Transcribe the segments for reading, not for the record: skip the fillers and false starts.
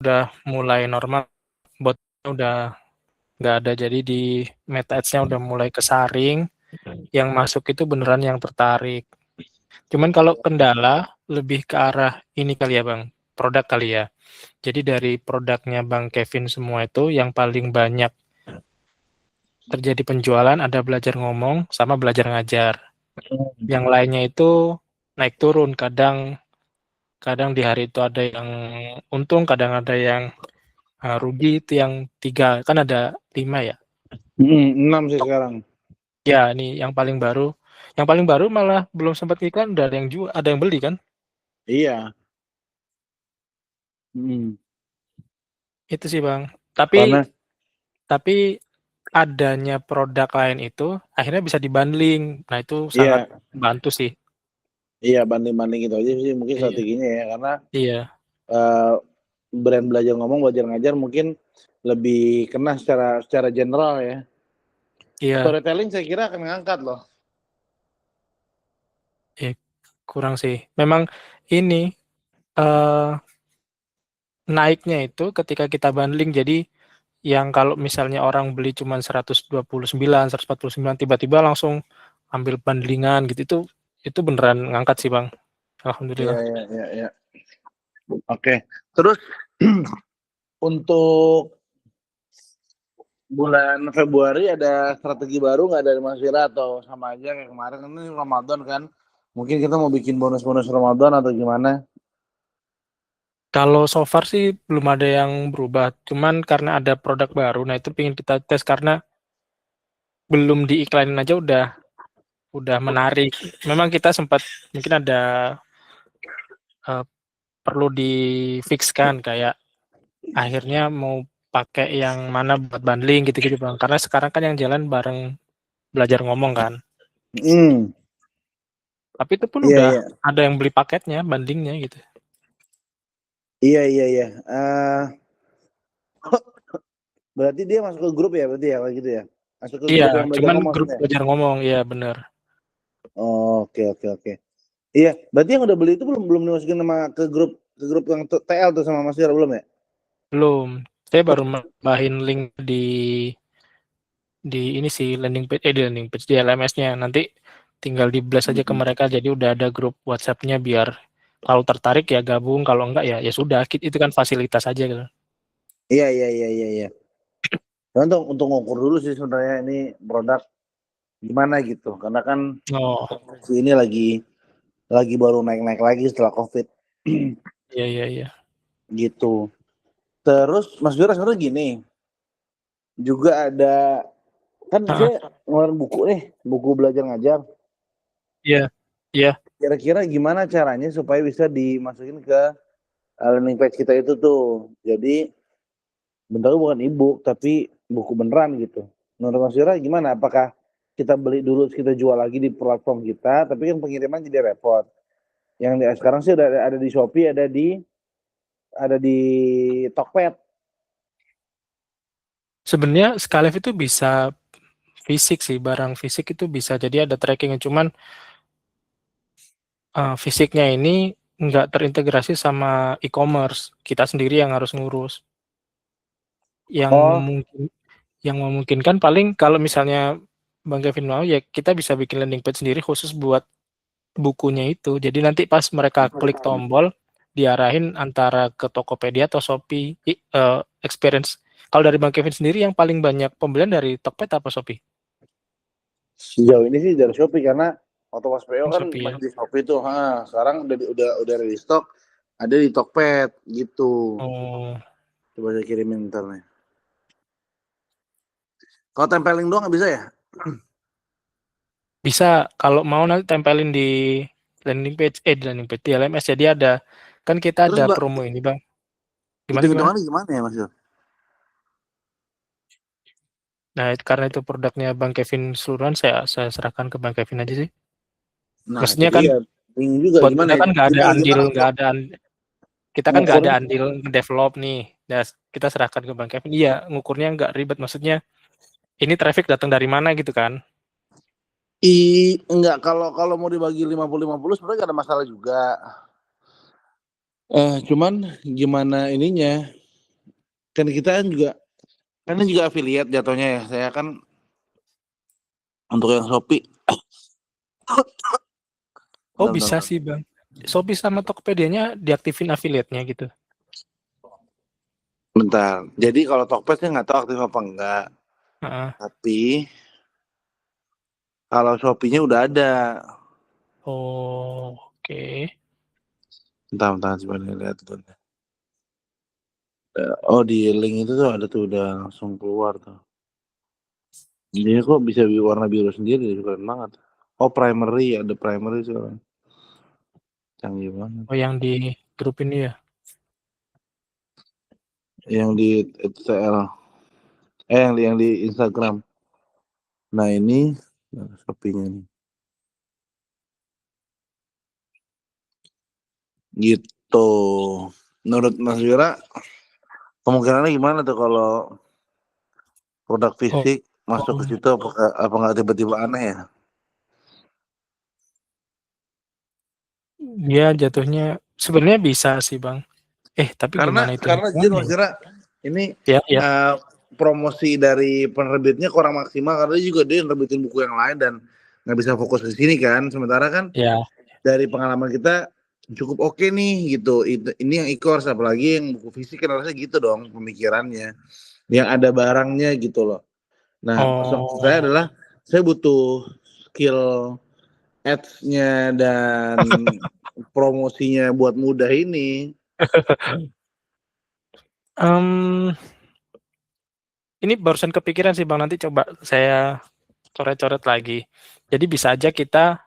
udah mulai normal, botnya udah nggak ada, jadi di Meta Ads-nya udah mulai kesaring, yang masuk itu beneran yang tertarik. Cuman kalau kendala lebih ke arah ini kali ya Bang, produk kali ya. Jadi dari produknya Bang Kevin semua itu yang paling banyak terjadi penjualan ada belajar ngomong sama belajar ngajar. Yang lainnya itu naik turun, kadang kadang di hari itu ada yang untung, kadang ada yang rugi. Itu yang 3, kan ada 5 ya. 6 sih sekarang. Ya, ini yang paling baru. Yang paling baru malah belum sempat iklan udah ada yang jual, ada yang beli kan? Iya. Hmm. Itu sih Bang. Karena Tapi adanya produk lain itu akhirnya bisa dibundling. Nah, itu sangat iya, bantu sih. iya banding-banding itu aja sih mungkin Iya. strateginya ya karena Iya. brand belajar ngomong, belajar ngajar mungkin lebih kena secara general ya. Iya. Storytelling saya kira akan ngangkat loh. Eh, kurang sih. Memang ini eh naiknya itu ketika kita bundling. Jadi yang kalau misalnya orang beli cuma 129, 149 tiba-tiba langsung ambil bundlingan gitu itu beneran ngangkat sih, Bang. Iya, Alhamdulillah. iya, iya, iya. Oke. Terus untuk bulan Februari ada strategi baru nggak dari Mas Vira atau sama aja kayak kemarin ini Ramadan kan? Mungkin kita mau bikin bonus-bonus Ramadan atau gimana? Kalau so far sih belum ada yang berubah. Cuman karena ada produk baru, nah itu pengen kita tes karena belum diiklanin aja udah menarik. Memang kita sempat mungkin ada eh, perlu difikskan kayak akhirnya mau pakai yang mana buat bundling gitu-gitu Bang. Karena sekarang kan yang jalan bareng belajar ngomong kan. Hmm, Tapi itu pun iya, udah iya, ada yang beli paketnya, bundlingnya gitu. iya, iya, iya. Berarti dia masuk ke grup ya, berarti ya kayak gitu ya? Masuk ke Iya, grup yang belajar cuman ngomong grup maksudnya? belajar ngomong, iya bener. Oh, oke, oke, oke. Iya, berarti yang udah beli itu belum belum dimasukin nama ke grup yang TL tuh sama Mas Vira belum ya? Belum. Saya baru nambahin link di ini sih di landing page di LMS-nya. Nanti tinggal di blast aja ke Hmm. mereka, jadi udah ada grup WhatsApp-nya biar kalau tertarik ya gabung, kalau enggak ya ya sudah. Itu kan fasilitas aja gitu. Iya, iya, iya, iya, iya. Dan untuk ngukur dulu sih sebenarnya ini produk gimana gitu, karena kan Oh, ini lagi baru naik-naik lagi setelah COVID iya iya iya. gitu. Terus Mas Vira sebenarnya gini, juga ada kan Heeh. saya ngeluarin buku nih, buku belajar ngajar. Iya. Iya. Kira-kira gimana caranya supaya bisa dimasukin ke landing page kita itu tuh. Jadi bentuknya bukan e-book tapi buku beneran gitu. Menurut Mas Vira gimana? Apakah kita beli dulu kita jual lagi di platform kita, tapi kan pengiriman jadi repot. Sekarang sih udah ada di Shopee, ada di Tokped. Sebenarnya Skalef itu bisa fisik sih, barang fisik itu bisa. Jadi ada trackingnya, cuman fisiknya ini nggak terintegrasi sama e-commerce. Kita sendiri yang harus ngurus. Yang Oh, mungkin yang memungkinkan paling kalau misalnya Bang Kevin mau ya kita bisa bikin landing page sendiri khusus buat bukunya itu. Jadi nanti pas mereka klik tombol diarahin antara ke Tokopedia atau Shopee experience. Kalau dari Bang Kevin sendiri yang paling banyak pembelian dari Tokped apa Shopee? sejauh ini sih dari Shopee karena Otowas PO Oh, kan Shopee ya. masih di Shopee tuh. Sekarang udah ada di stok, ada di Tokped gitu. Oh, Coba saya kirimin ntar nih. Kalau tempelin doang nggak bisa ya? bisa kalau mau nanti tempelin di landing page di LMS. Jadi ada kan kita Terus ada Mbak, promo ini Bang. Gimana gimana? hitung-hitungannya gimana ya Mas Yul? Nah, karena itu produknya Bang Kevin seluruhan, saya serahkan ke Bang Kevin aja sih. Nah itu Maksudnya kan dia. Bingung juga buat gimana kita ya? kan nggak ada andil, Gimana nggak untuk ada kita kan nggak ada ngukurnya? andil develop nih. Nah, kita serahkan ke Bang Kevin. Iya, ngukurnya nggak ribet. Maksudnya ini traffic datang dari mana gitu kan? Enggak, kalau mau dibagi 50-50 sebenarnya nggak ada masalah juga. Cuman gimana ininya? Kan kita kan juga affiliate jatuhnya ya. Saya kan untuk yang Shopee. Oh Bentar, bentar, bisa bentar. sih Bang. Shopee sama Tokopedia-nya diaktifin affiliate-nya gitu. Bentar. Jadi kalau Tokped nggak tahu aktif apa enggak. Heeh. Tapi kalau Shopee-nya udah ada. Oh, oke. Bentar, sebenarnya lihat tuh. Oh di link itu tuh ada tuh udah langsung keluar tuh. Dia kok bisa warna biru sendiri, keren banget. Oh primary, ada primary sekarang. Canggih banget. Oh yang di grup ini ya. Yang di TL, yang di Instagram. Nah ini Shopee-nya nih. Gitu. Menurut Mas Wira, kemungkinannya gimana tuh kalau produk Oh, fisik masuk ke oh. situ apa nggak tiba-tiba aneh ya? Dia jatuhnya sebenarnya bisa sih Bang. Tapi Karena gimana itu karena jujur hitungannya Mas ya? Wira, ini Ya, ya. promosi dari penerbitnya kurang maksimal karena juga dia nerbitin buku yang lain dan nggak bisa fokus ke sini kan. Sementara kan Ya. dari pengalaman kita cukup oke nih gitu. Ini yang e-course apalagi yang buku fisik kan harusnya gitu dong pemikirannya. Yang ada barangnya gitu loh. Nah, maksud saya Oh. adalah saya butuh skill ads-nya dan promosinya buat mudah ini. Em, ini barusan kepikiran sih Bang, nanti coba saya coret-coret lagi. Jadi bisa aja kita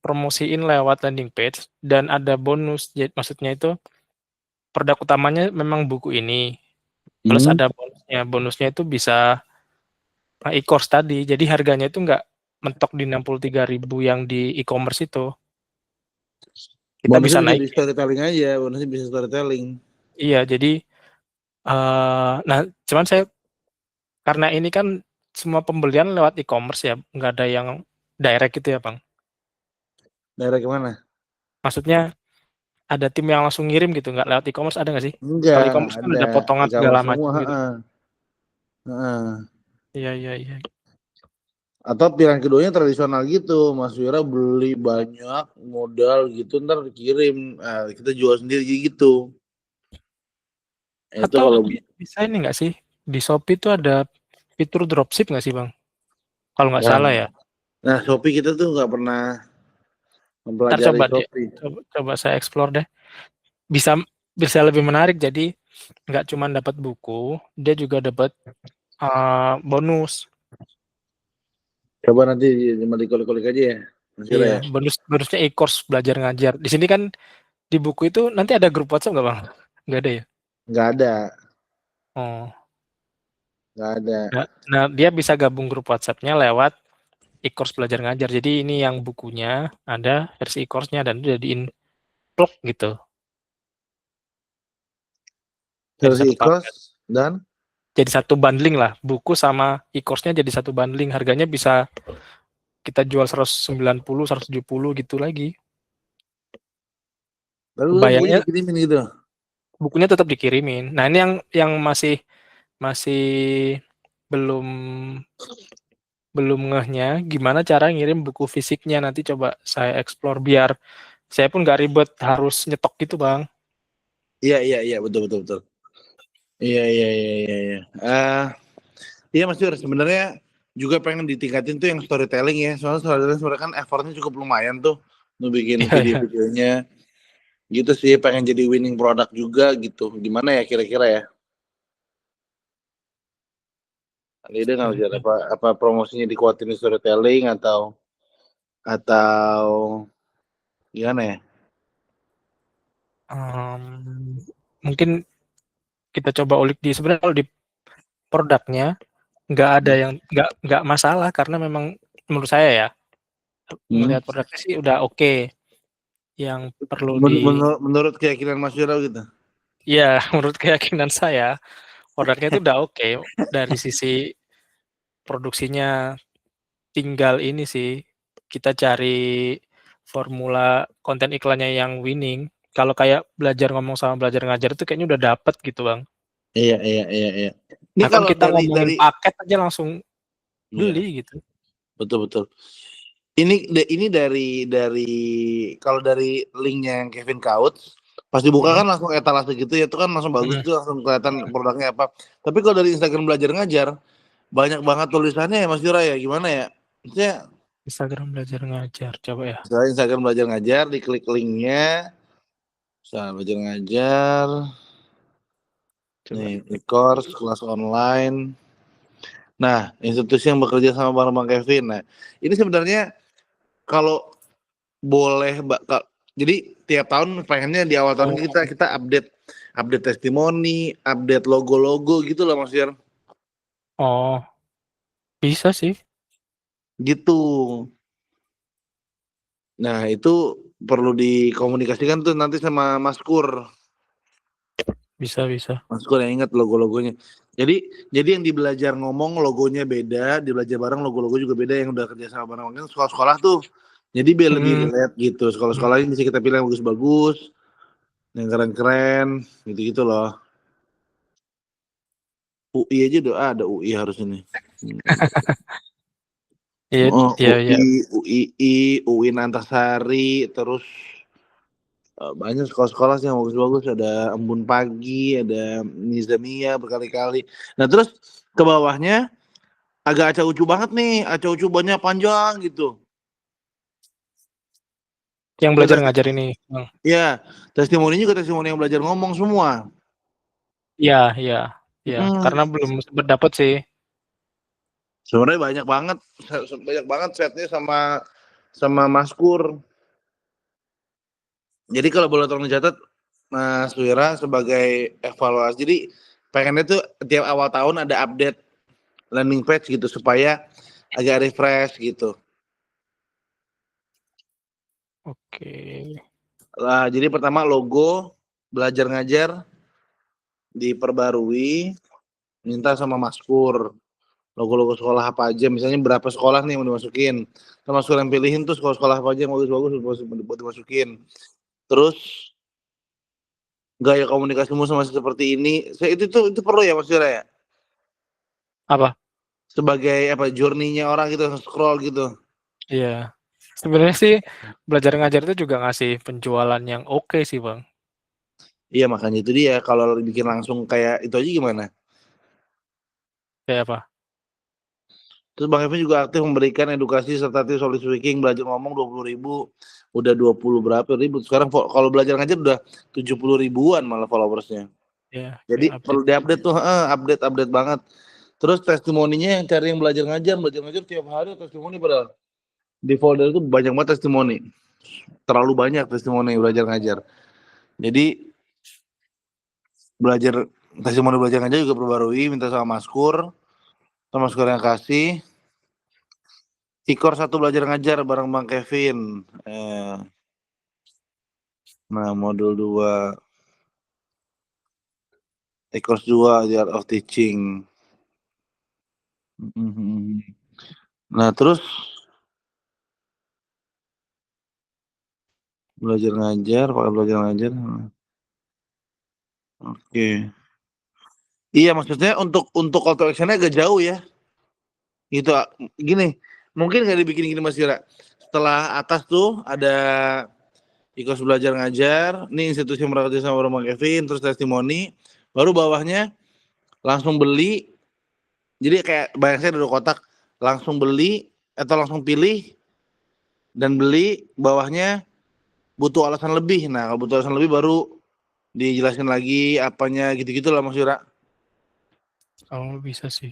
promosiin lewat landing page dan ada bonus. Jadi, maksudnya itu produk utamanya memang buku ini. Plus Hmm. ada bonusnya. Bonusnya itu bisa e-course tadi. Jadi harganya itu nggak mentok di 63.000 yang di e-commerce itu. Kita Bonusnya bisa bisa di naikin. storytelling aja, bonusnya bisa storytelling. Iya, jadi nah cuman saya karena ini kan semua pembelian lewat e-commerce ya, nggak ada yang direct gitu ya, Bang. Daerah kemana? Maksudnya ada tim yang langsung ngirim gitu, nggak lewat e-commerce ada nggak sih? Kalau Enggak e-commerce kan ada. ada potongan segala E-commerce semua, macam gitu. heeh. Heeh. Iya, iya, iya. Atau pilihan keduanya tradisional gitu, Mas Wira beli banyak modal gitu, ntar dikirim, kita jual sendiri gitu. Itu Atau kalau bisa ini nggak sih, di Shopee itu ada fitur dropship nggak sih, Bang? Kalau nggak nah, salah ya. nah Shopee kita tuh nggak pernah Entar mempelajari coba deh, Shopee. coba saya explore deh. Bisa bisa lebih menarik, jadi nggak cuma dapat buku, dia juga dapat, bonus. Coba nanti cuma dikolik-kolik aja ya, Mas Wira Iya, ya. bonusnya e-course belajar ngajar. Di sini kan di buku itu nanti ada grup WhatsApp nggak, Bang? Nggak ada ya? Nggak ada, Oh. nggak ada. Nah, dia bisa gabung grup WhatsApp-nya lewat e-course belajar ngajar. Jadi ini yang bukunya ada versi e-course-nya dan itu jadiin plug gitu. Jadi Versi satu paket. e-course dan Jadi satu bundling lah, buku sama e-course-nya jadi satu bundling. Harganya bisa kita jual 190, 170 gitu lagi. lalu bukunya Bayangnya dikirimin gitu. bukunya tetap dikirimin. Nah, ini yang masih masih belum belum ngehnya gimana cara ngirim buku fisiknya, nanti coba saya explore biar saya pun nggak ribet harus nyetok gitu, Bang. Iya, iya, iya, betul, betul, betul. Iya, iya, iya, iya, iya. Iya Mas Jur, sebenarnya juga pengen ditingkatin tuh yang storytelling ya. Soalnya storytelling sebenarnya kan effortnya cukup lumayan tuh untuk bikin Iya, iya. video-videonya. Gitu sih, pengen jadi winning product juga gitu. Gimana ya kira-kira ya? Ada ide nggak Mas Jur? Mhm. Apa promosinya dikuatin di storytelling atau gimana ya? Mungkin kita coba ulik sebenarnya kalau di produknya nggak ada yang nggak masalah karena memang menurut saya ya, Hmm? ngelihat produknya sih udah oke. Yang perlu Menurut keyakinan Mas Jur gitu? ya menurut keyakinan saya, produknya itu udah oke. Dari sisi produksinya tinggal ini sih, kita cari formula konten iklannya yang winning. Kalau kayak belajar ngomong sama belajar ngajar itu kayaknya udah dapet gitu, Bang. Iya, iya, iya, iya. Ini Bahkan kalau kita ngomongin dari paket aja langsung iya, beli gitu. betul, betul. Ini dari kalau dari linknya yang Kevin Kauts, pas dibuka Mhm, kan langsung etalase gitu ya, itu kan langsung bagus mhm, tuh, langsung kelihatan mhm. produknya apa. Tapi kalau dari Instagram belajar ngajar, banyak banget tulisannya ya Mas Yura ya, gimana ya? Maksudnya Instagram belajar ngajar, coba ya, misalnya Instagram belajar ngajar, diklik linknya, misalnya belajar ngajar, coba. nih e-course, kelas online. Nah, institusi yang bekerja sama bareng Bang Kevin. Nah, ini sebenarnya kalau boleh, jadi tiap tahun pengennya di awal tahun Oh, kita update update testimoni, update logo-logo gitu loh Mas Fir. oh, bisa sih, Gitu. Nah, itu perlu dikomunikasikan tuh nanti sama Mas Kur. bisa bisa. Mas Kur yang ingat logo-logonya. Jadi yang di belajar ngomong logonya beda, di belajar bareng logo-logo juga beda yang udah kerja sama bareng. Mungkin sekolah-sekolah tuh. Jadi biar lebih Mhm, relate gitu. mhm. Sekolah-sekolah ini bisa kita pilih yang bagus-bagus, yang keren-keren, gitu-gitu loh. UI aja udah ada UI harus ini. Iya Oh, iya iya, UI, UII, UIN Antasari, terus banyak sekolah-sekolah sih yang bagus-bagus. Ada Embun Pagi, ada Nizamia berkali-kali. Nah terus ke bawahnya agak acak ucu banget nih, acak ucu banyak panjang gitu. yang Ya, belajar ngajar ini, Bang. ya, testimoni juga testimoni yang belajar ngomong semua. Iya iya iya, karena Hmm. belum sempet dapet sih. Sebenarnya banyak banget setnya sama sama Maskur. Jadi kalau boleh tolong dicatat Mas Wira sebagai evaluasi. Jadi pengennya tuh tiap awal tahun ada update landing page gitu supaya agak refresh gitu. Oke. Lah, jadi pertama logo belajar ngajar diperbarui, minta sama Maskur logo-logo sekolah apa aja, misalnya berapa sekolah nih yang mau dimasukin. Sama Maskur yang pilihin tuh sekolah-sekolah apa aja yang bagus-bagus buat dimasukin. Terus gaya komunikasimu masih seperti ini. Itu perlu ya Mas Wira ya? Apa? Sebagai apa journey-nya orang gitu scroll gitu. Iya. Sebenarnya sih belajar ngajar itu juga ngasih penjualan yang oke sih, Bang. Iya makanya itu dia kalau bikin langsung kayak itu aja gimana. Kayak apa? Terus Bang Kevin juga aktif memberikan edukasi serta tips public speaking, belajar ngomong 20.000, udah 20 berapa ribu sekarang. Kalau belajar ngajar udah 70 ribuan malah followersnya. Iya, kayak Jadi perlu update gitu. diupdate tuh, update banget. Terus testimoninya yang cari yang belajar ngajar tiap hari testimoni, padahal di folder itu banyak banget testimoni, terlalu banyak testimoni belajar ngajar. Jadi belajar testimoni belajar ngajar juga perbarui, minta sama Maskur yang kasih. Ikor 1 belajar ngajar bareng Bang Kevin. Nah, modul 2 Ikor 2 The Art of Teaching. Nah, terus belajar ngajar, pakai belajar ngajar. Oke. Iya, maksudnya untuk call to action-nya agak jauh ya. Gitu. Gini, mungkin nggak dibikin gini Mas Yura. Setelah atas tuh ada Ikos belajar ngajar, ini institusi yang bekerja sama Bang Kevin, terus testimoni, baru bawahnya langsung beli. Jadi kayak bayang saya ada 2 kotak, langsung beli atau langsung pilih dan beli, bawahnya butuh alasan lebih. Nah, kalau butuh alasan lebih baru dijelasin lagi apanya gitu-gitu lah Mas Yura. Oh, bisa sih.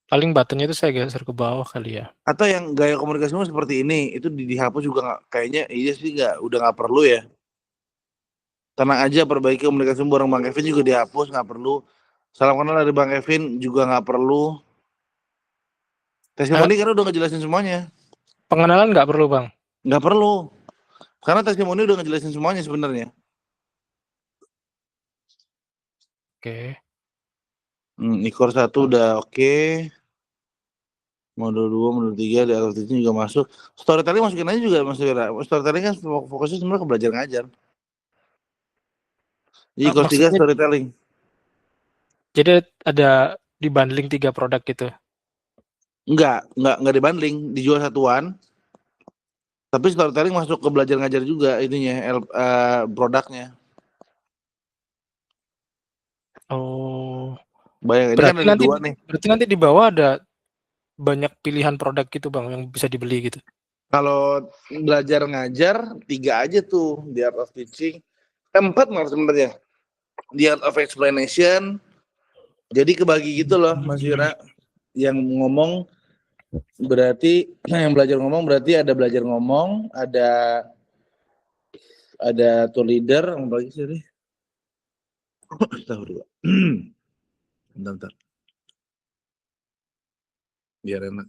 Paling button-nya itu saya geser ke bawah kali ya? Atau yang gaya komunikasimu seperti ini, itu dihapus juga nggak? Kayaknya iya sih nggak, udah nggak perlu ya. Tenang aja, perbaiki komunikasi bareng Bang Kevin juga dihapus, nggak perlu. Salam kenal dari Bang Kevin juga nggak perlu. Eh, Testimoni karena udah ngejelasin semuanya. pengenalan nggak perlu, Bang? Nggak perlu. Karena testimoni udah ngejelasin semuanya sebenarnya. Oke. Ikor 1 udah oke. Modul 2, modul 3, di atas itu juga masuk. Storytelling masukin aja juga Mas Wira. Storytelling kan fokusnya sebenarnya ke belajar ngajar. Jadi course 3 Maksudnya storytelling. Jadi ada di-bundling 3 produk gitu? Enggak dibundling, dijual satuan. Tapi storytelling masuk ke belajar ngajar juga ininya, produknya. Oh. Bayangin, ini kan Berarti ada nanti 2 nih. berarti nanti di bawah ada banyak pilihan produk gitu, Bang, yang bisa dibeli gitu? Kalau belajar ngajar 3 aja tuh, The Art of Teaching. 4 malah sebenarnya. The Art of Explanation. Jadi kebagi gitu loh, Mas Yura. Yang ngomong berarti yang belajar ngomong berarti ada belajar ngomong, ada tour leader, apa lagi sih ini? Tahu dulu. Bentar. Biar enak.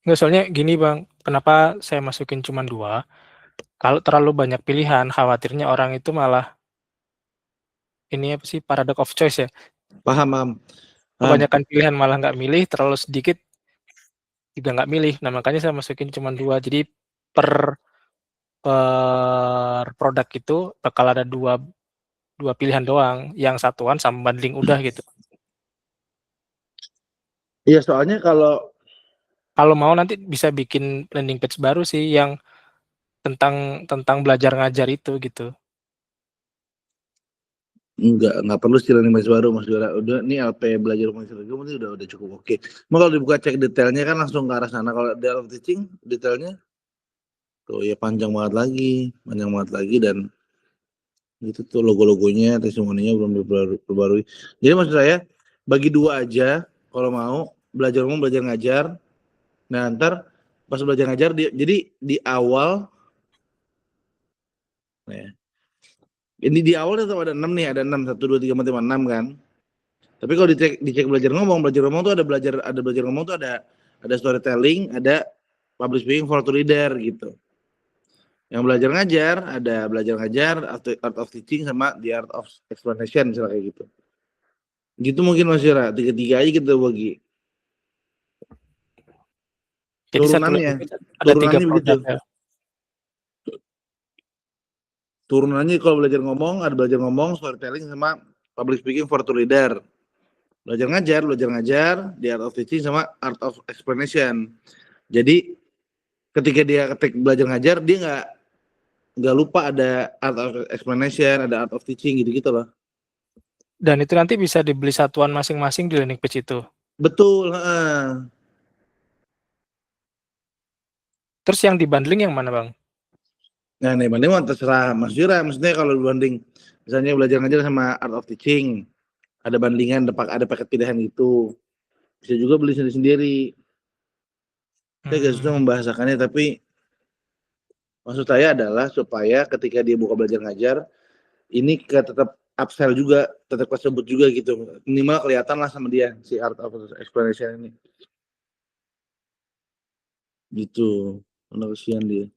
Nggak, soalnya gini, Bang, kenapa saya masukin cuma 2, kalau terlalu banyak pilihan, khawatirnya orang itu malah ini apa sih, paradox of choice ya, Paham, paham. kebanyakan pilihan malah nggak milih, terlalu sedikit juga nggak milih. Nah, makanya saya masukin cuma 2, jadi per per produk itu bakal ada 2 pilihan doang, yang satuan sama bundling udah gitu. Iya, soalnya kalau Kalau mau nanti bisa bikin landing page baru sih yang tentang belajar ngajar itu gitu. enggak perlu sih learning baru Mas Yura. Udah nih LP belajar rumah seragam ini udah cukup oke. Mau kalau dibuka cek detailnya kan langsung ke arah sana. Kalau The Art of Teaching detailnya tuh ya panjang banget lagi dan itu tuh logo-logonya, testimoninya belum diperbarui. Jadi maksud saya bagi 2 aja kalau mau belajar ngomong, belajar ngajar. Nah, ntar pas belajar ngajar jadi di awal ya. Ini di awal tetap ada 6 nih, ada 6 1 2 3 4 5 6 kan. Tapi kalau dicek belajar ngomong tuh ada belajar ngomong tuh ada storytelling, ada public speaking for to reader gitu. Yang belajar ngajar ada belajar ngajar, art of teaching sama the art of explanation misalnya kayak gitu. Gitu mungkin Mas Yura, tiga-tiga aja kita bagi. Jadi satu landing Turunannya, page ada 3 turunannya begitu. produk ya. Turunannya kalau belajar ngomong, storytelling sama public speaking for to reader. Belajar ngajar, the art of teaching sama art of explanation. Jadi ketika dia ketik belajar ngajar, dia nggak lupa ada art of explanation, ada art of teaching gitu-gitu loh. Dan itu nanti bisa dibeli satuan masing-masing di landing page itu. Betul, Terus yang di-bundling yang mana, Bang? Nah, nih banding mah terserah Mas Yura. Maksudnya kalau dibanding misalnya belajar ngajar sama art of teaching, ada bandingan, ada paket pilihan gitu. Bisa juga beli sendiri-sendiri. Saya gak susah membahasakannya, tapi maksud saya adalah supaya ketika dia buka belajar ngajar, ini tetap upsell juga, tetap kesebut juga gitu. Minimal kelihatan lah sama dia si art of explanation ini. Gitu, penelitian dia.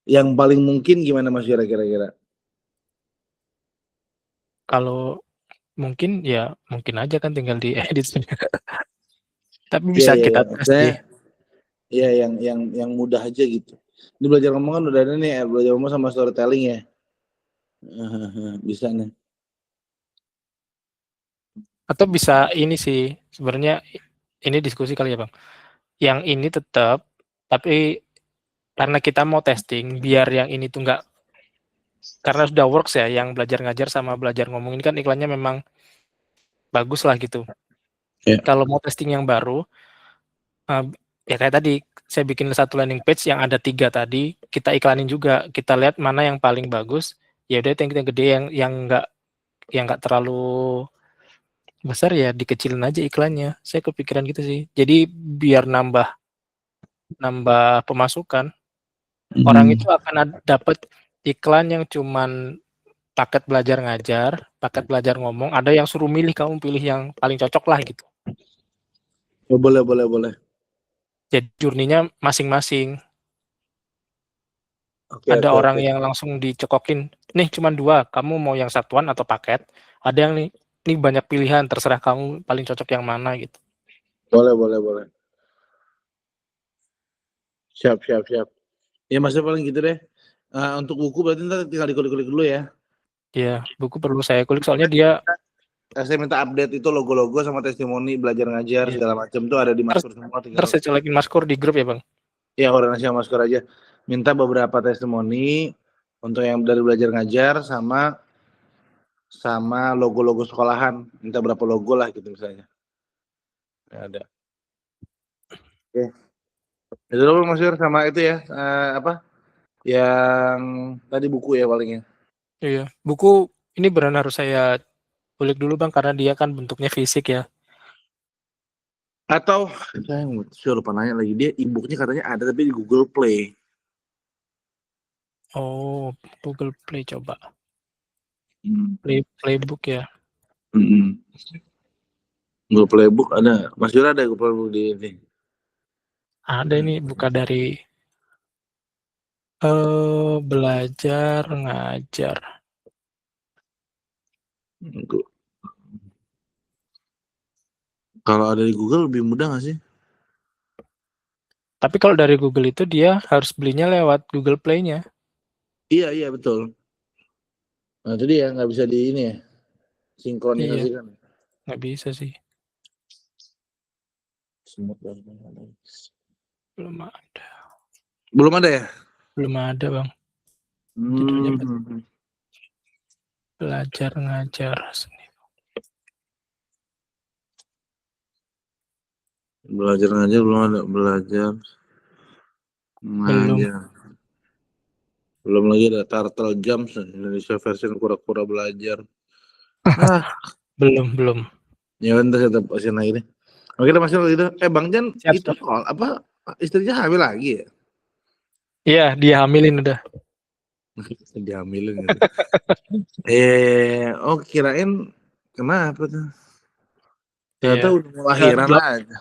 Yang paling mungkin gimana Mas Yura kira-kira? Kalau mungkin ya mungkin aja kan tinggal diedit. Tapi Iya, bisa iya, kita iya. tes Maksudnya, sih. ya yang mudah aja gitu. Ini belajar ngomong kan udah ada nih, belajar ngomong sama storytelling ya. Bisa nih. Atau bisa ini sih, sebenarnya ini diskusi kali ya, Bang. Yang ini tetap, tapi karena kita mau testing, biar yang ini tuh nggak, karena sudah works ya, yang belajar ngajar sama belajar ngomong ini kan iklannya memang bagus lah gitu. Ya. Kalau mau testing yang baru, ya kayak tadi, saya bikin satu landing page yang ada 3 tadi, kita iklanin juga, kita lihat mana yang paling bagus, ya udah yang gede yang nggak terlalu besar ya dikecilin aja iklannya. Saya kepikiran gitu sih. Jadi biar nambah pemasukan, orang itu akan dapat iklan yang cuman paket belajar ngajar, paket belajar ngomong, ada yang suruh milih, kamu pilih yang paling cocok lah gitu. Oh, boleh. Jadi journey-nya masing-masing. Oke, Ada oke, orang oke. yang langsung dicekokin, nih cuma 2, kamu mau yang satuan atau paket. Ada yang nih banyak pilihan, terserah kamu paling cocok yang mana gitu. Boleh. Siap. Ya Masnya paling gitu deh. Untuk buku berarti ntar tinggal dikulik-kulik dulu ya. Iya, buku perlu saya kulik soalnya dia saya minta update itu logo-logo sama testimoni belajar ngajar Iya. segala macam tuh ada di Maskur semua, Ntar tinggal saya colekin Maskur di grup ya Bang. ya koordinasi sama Maskur aja. Minta beberapa testimoni untuk yang dari belajar ngajar sama logo-logo sekolahan. Minta berapa logo lah gitu misalnya. Ya, ada. Oke. Itu dulu Mas Yur sama itu ya apa? Yang tadi buku ya palingnya. Iya, buku ini beneran harus saya kulik dulu Bang karena dia kan bentuknya fisik ya. Atau saya lupa nanya lagi, dia e-booknya katanya ada tapi di Google Play. Oh, Google Play coba. Hmm. Playbook ya. Google Playbook ada. Mas Yura ada Google Playbook di ini. Ada ini buka dari belajar ngajar. Kalau ada di Google lebih mudah nggak sih? Tapi kalau dari Google itu dia harus belinya lewat Google Play-nya. Iya betul. Nah itu dia nggak bisa di ini ya, Iya, sinkronisasikan. nggak bisa sih. Belum ada. Belum ada ya? Belum ada Bang. Judulnya belajar ngajar seni. Belajar ngajar belum ada, belajar Belum. ngajar. Belum lagi ada Turtle Jumps Indonesia versi kura-kura belajar. Belum. Ya nanti saya tepasin lagi deh. Oke lah Mas Yura gitu. Bang Jan Siap, itu soal apa istrinya hamil lagi ya? Iya, dia hamilin udah. Dihamilin gitu. Kirain kenapa tuh? Ternyata Iya. udah mau lahiran aja.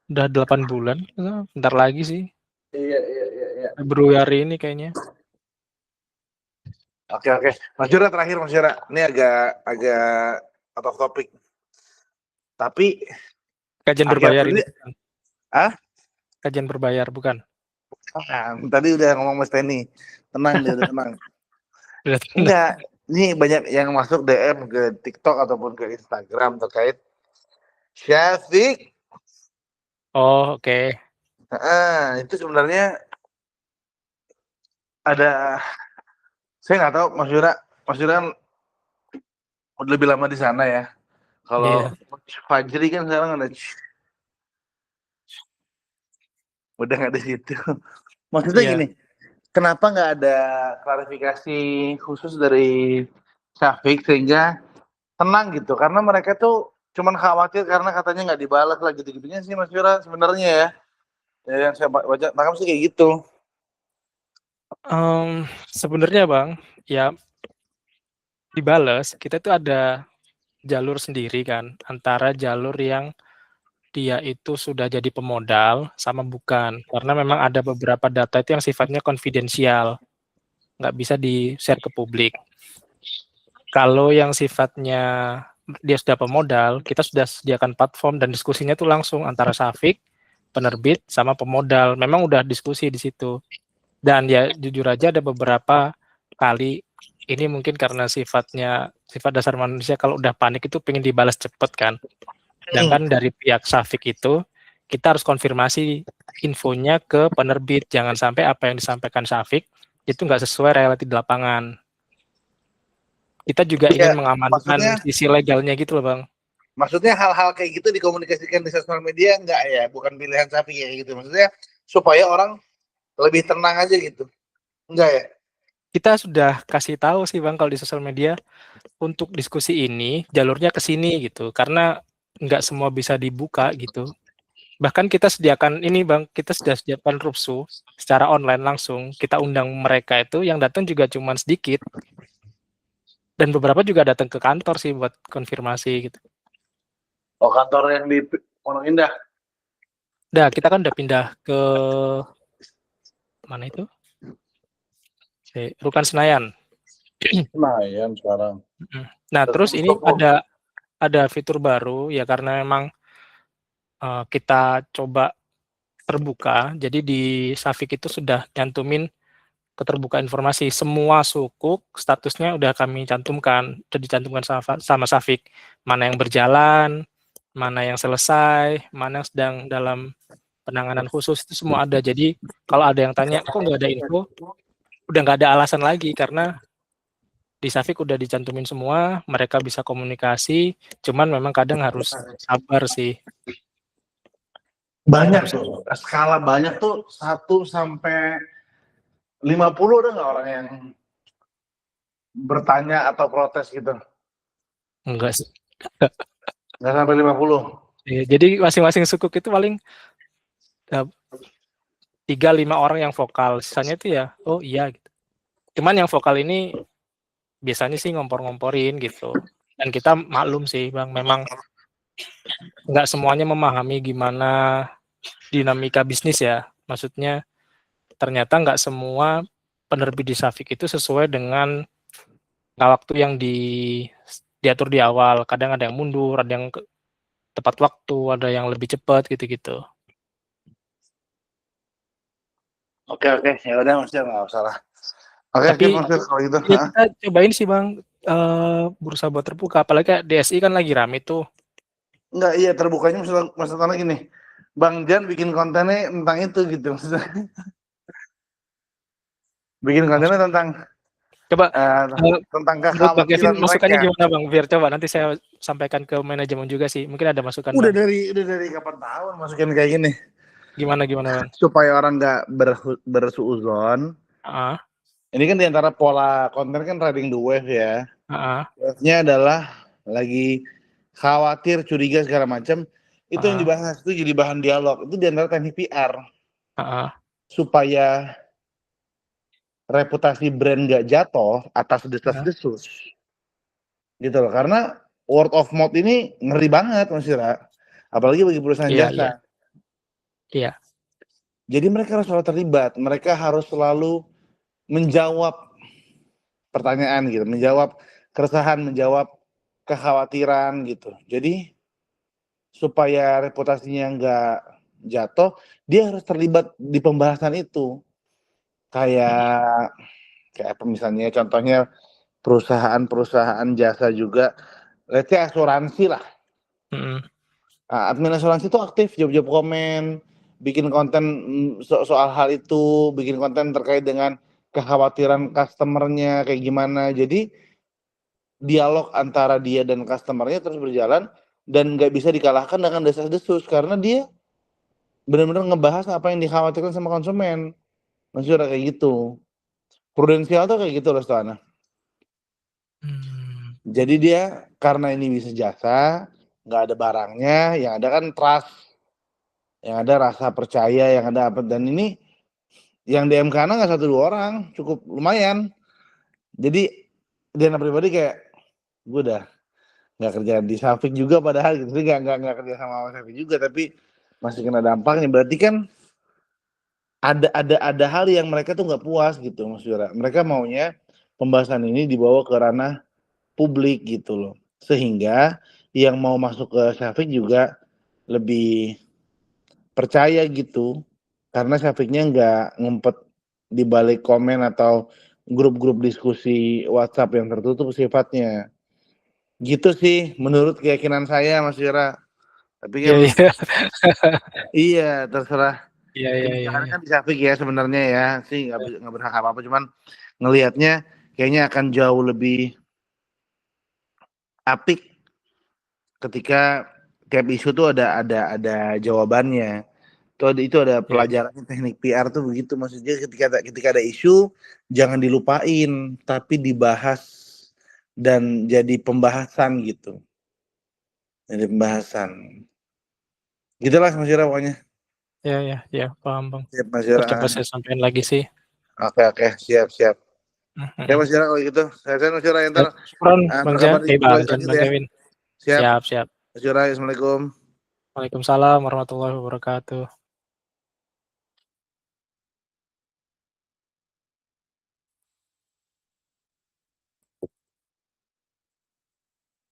Udah 8 bulan. Bentar lagi sih. Iya. Februari ini kayaknya. Oke. Mas Yura terakhir Mas Yura. Ini agak out of topic. Tapi Kajian berbayar ini. Kajian berbayar bukan? Tadi udah ngomong Mas Teni. Tenang dia udah tenang. Enggak. Ini banyak yang masuk DM ke TikTok ataupun ke Instagram terkait Syafiq. Oh, oke. Itu sebenarnya ada, saya nggak tahu Mas Yura kan udah lebih lama di sana ya. Kalau Fajri kan sekarang udah nggak di situ. Maksudnya gini, kenapa nggak ada klarifikasi khusus dari Syafiq sehingga tenang gitu? Karena mereka tuh cuman khawatir karena katanya nggak dibalas lah gitu-gitunya sih Mas Yura sebenarnya ya. Yang saya baca tangkap sih kayak gitu. Sebenarnya Bang, ya dibales, kita tuh ada jalur sendiri kan, antara jalur yang dia itu sudah jadi pemodal sama bukan. Karena memang ada beberapa data itu yang sifatnya konfidensial, nggak bisa di-share ke publik. Kalau yang sifatnya dia sudah pemodal, kita sudah sediakan platform dan diskusinya tuh langsung antara Syafiq, penerbit, sama pemodal. Memang udah diskusi di situ. Dan ya jujur aja ada beberapa kali, ini mungkin karena sifat dasar manusia kalau udah panik itu pengen dibalas cepet kan. Sedangkan dari pihak Syafiq itu, kita harus konfirmasi infonya ke penerbit. Jangan sampai apa yang disampaikan Syafiq itu nggak sesuai realiti di lapangan. Kita juga ingin mengamankan sisi legalnya gitu loh Bang. Maksudnya hal-hal kayak gitu dikomunikasikan di sosial media enggak ya? Bukan pilihan Syafiq ya gitu. Maksudnya supaya orang lebih tenang aja gitu. Enggak ya? Kita sudah kasih tahu sih Bang kalau di sosial media untuk diskusi ini jalurnya ke sini gitu. Karena nggak semua bisa dibuka gitu. Bahkan kita sediakan ini Bang, kita sudah sediakan rupsu secara online langsung. Kita undang mereka itu yang datang juga cuma sedikit. Dan beberapa juga datang ke kantor sih buat konfirmasi gitu. Oh, kantor yang di Pondok Indah? Udah, kita kan udah pindah ke mana itu? Rukan Senayan. Senayan sekarang. Nah, terus ini ada fitur baru ya karena memang kita coba terbuka. Jadi di Syafiq itu sudah nyantumin keterbukaan informasi. Semua sukuk statusnya udah kami cantumkan, udah dicantumkan sama Syafiq. Mana yang berjalan, mana yang selesai, mana yang sedang dalam penanganan khusus, itu semua ada. Jadi kalau ada yang tanya, kok nggak ada info, udah nggak ada alasan lagi, karena di Syafiq udah dicantumin semua, mereka bisa komunikasi, cuman memang kadang harus sabar sih. Banyak Harus tuh, skala banyak tuh 1 sampai 50 ada nggak orang yang bertanya atau protes gitu? enggak sih. Nggak sampai 50. Ya, jadi masing-masing sukuk itu paling 3-5 orang yang vokal, sisanya itu ya, oh iya gitu. Cuman yang vokal ini biasanya sih ngompor-ngomporin gitu. Dan kita maklum sih Bang, memang nggak semuanya memahami gimana dinamika bisnis ya. Maksudnya ternyata nggak semua penerbit di Syafiq itu sesuai dengan waktu yang diatur di awal. Kadang ada yang mundur, ada yang tepat waktu, ada yang lebih cepat gitu-gitu. Oke, ya udah Mas Jar, nggak usah lah. Oke, Tapi Mas Jar, kalau gitu. ya kita cobain sih Bang, bursa buat terbuka, apalagi kayak DSI kan lagi rame tuh. Enggak, iya terbukanya maksudnya gini, Bang Jan bikin kontennya tentang itu gitu maksudnya. Bikin kontennya tentang Coba tentang menurut Bang Kevin kekhawatiran masukannya mereka. gimana Bang? Biar coba nanti saya sampaikan ke manajemen juga sih. Mungkin ada masukan Udah Bang. dari kapan tahun masukin kayak gini. Gimana Bang? Supaya orang nggak bersuuzon. Heeh. Ini kan diantara pola konten kan riding the wave ya. Heeh. Wave-nya adalah lagi khawatir, curiga segala macam. Itu yang dibahas itu jadi bahan dialog. Itu diantara teknik PR. Supaya reputasi brand nggak jatuh atas desas-desus. Gitu loh. Karena word of mouth ini ngeri banget Mas Ira. Apalagi bagi perusahaan jasa. Iya. Jadi mereka harus selalu terlibat. Mereka harus selalu menjawab pertanyaan gitu, menjawab keresahan, menjawab kekhawatiran gitu. Jadi supaya reputasinya nggak jatuh, dia harus terlibat di pembahasan itu. Kayak apa misalnya contohnya perusahaan jasa juga, let's say asuransi lah. Admin asuransi itu aktif jawab komen, bikin konten soal hal itu, bikin konten terkait dengan kekhawatiran customernya kayak gimana. Jadi dialog antara dia dan customernya terus berjalan dan nggak bisa dikalahkan dengan desas-desus karena dia benar-benar ngebahas apa yang dikhawatirkan sama konsumen. Maksudnya kayak gitu. Prudensial tuh kayak gitu loh Stana. Jadi dia karena ini bisa jasa, nggak ada barangnya, yang ada kan trust, yang ada rasa percaya, yang ada apa, dan ini yang DM karena nggak 1-2 orang, cukup lumayan. Jadi Diana pribadi kayak gue udah nggak kerja di Syafiq juga padahal gitu, nggak kerja sama Syafiq juga, tapi masih kena dampaknya. Berarti kan ada hal yang mereka tuh nggak puas gitu Mas Yura. Mereka maunya pembahasan ini dibawa ke ranah publik gitu loh, sehingga yang mau masuk ke Syafiq juga lebih percaya gitu, karena Syafiqnya nggak ngumpet di balik komen atau grup-grup diskusi WhatsApp yang tertutup sifatnya. Gitu sih menurut keyakinan saya Mas Yura. Tapi kan iya terserah. Kebijakannya kan di Syafiq ya sebenarnya ya sih nggak berhak apa-apa, cuman ngelihatnya kayaknya akan jauh lebih apik ketika tiap isu tuh ada jawabannya. Itu ada pelajaran teknik PR tuh begitu, maksudnya ketika ada isu jangan dilupain tapi dibahas dan jadi pembahasan gitu. Jadi pembahasan. Gitulah Mas Yura pokoknya. Ya, paham Bang. Siap Mas Yura. Coba saya sampaikan lagi sih. Oke, siap. Ya Mas Yura kalau gitu. Saya Mas Yura ntar Bang Jan, Bang Kevin. Siap. Siap. Mas Yura, assalamualaikum. Waalaikumsalam warahmatullahi wabarakatuh.